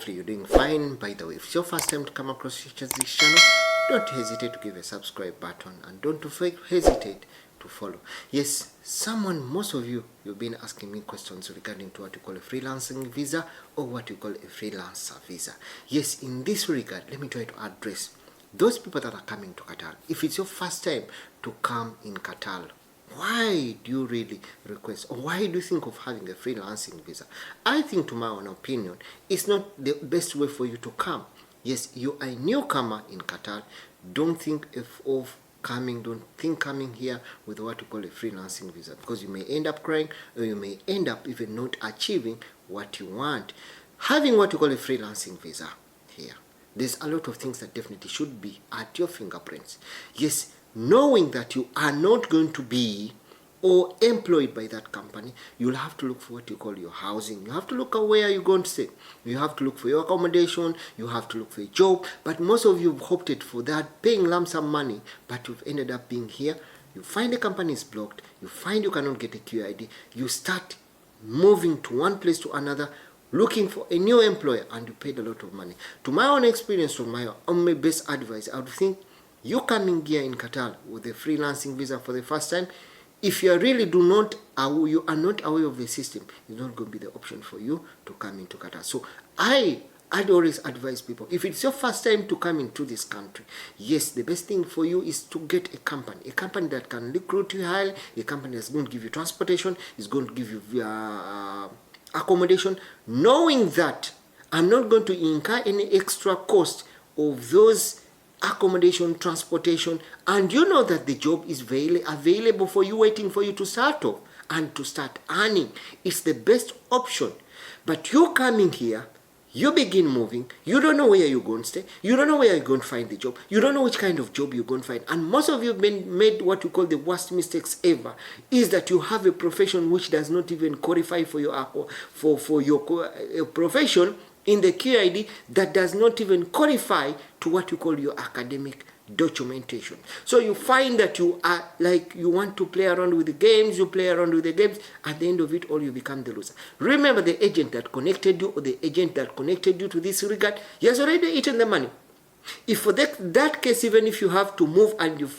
Hopefully you're doing fine. By the way, if it's your first time to come across this channel, don't hesitate to give a subscribe button and don't hesitate to follow. Yes, most of you've been asking me questions regarding to what you call a freelancing visa or what you call a freelancer visa. Yes, in this regard, let me try to address those people that are coming to Qatar. If it's your first time to come in Qatar, why do you really request, or why do you think of having a freelancing visa? I think, to my own opinion, it's not the best way for you to come. Yes, you are a newcomer in Qatar. Don't think coming here with what you call a freelancing visa, because you may end up crying, or you may end up even not achieving what you want. Having what you call a freelancing visa here, there's a lot of things that definitely should be at your fingerprints. Yes, knowing that you are not going to be or employed by that company, you'll have to look for what you call your housing. You have to look at where you're going to stay. You have to look for your accommodation. You have to look for a job. But most of you have opted for that, paying lump sum money, but you've ended up being here. You find the company is blocked. You find you cannot get a QID. You start moving to one place to another, looking for a new employer, and you paid a lot of money. To my own experience, from my own best advice, I would think you coming here in Qatar with a freelancing visa for the first time, if you really you are not aware of the system, it's not going to be the option for you to come into Qatar. So I'd always advise people, if it's your first time to come into this country, yes, the best thing for you is to get a company that can recruit you highly, a company that's going to give you transportation, is going to give you accommodation, knowing that I'm not going to incur any extra cost of those accommodation, transportation, and you know that the job is available for you, waiting for you to start off and to start earning. It's the best option. But you coming here, you begin moving, you don't know where you're going to stay, you don't know where you're going to find the job, you don't know which kind of job you're going to find. And most of you have made what you call the worst mistakes ever, is that you have a profession which does not even qualify for your profession in the QID, that does not even qualify to what you call your academic documentation. So you find that you are like, you want to play around with the games, at the end of it all you become the loser. Remember, the agent that connected you, or the agent that connected you to this regard, he has already eaten the money. If for that case, even if you have to move and you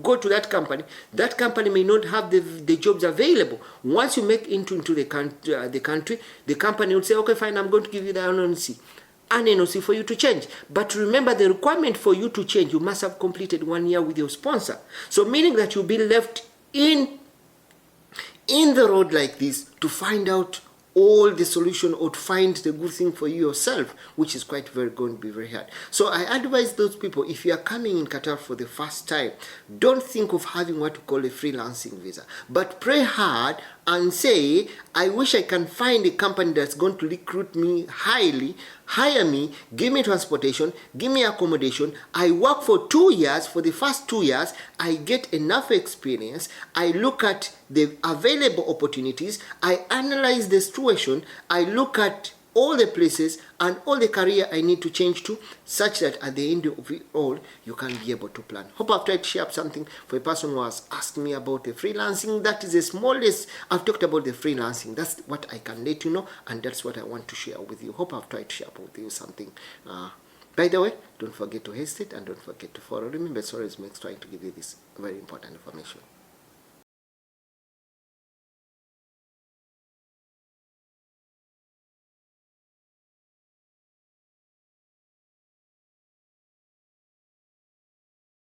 go to that company may not have the jobs available. Once you make into the country, the company would say, okay, fine, I'm going to give you the NOC for you to change. But remember, the requirement for you to change, you must have completed 1 year with your sponsor. So meaning that you'll be left in the road like this to find out all the solution, or to find the good thing for you yourself, which is going to be very hard. So I advise those people, if you are coming in Qatar for the first time, don't think of having what you call a freelancing visa, but pray hard and say, I wish I can find a company that's going to recruit me highly, hire me, give me transportation, give me accommodation. I work for 2 years. For the first 2 years, I get enough experience. I look at the available opportunities. I analyze the situation. I look at all the places and all the career I need to change to, such that at the end of it all, you can be able to plan. Hope I've tried to share up something for a person who has asked me about the freelancing. That is the smallest I've talked about, the freelancing. That's what I can let you know, and that's what I want to share with you. Hope I've tried to share with you something. By the way, don't forget to hesitate and don't forget to follow. Remember, sorry, is Max trying to give you this very important information.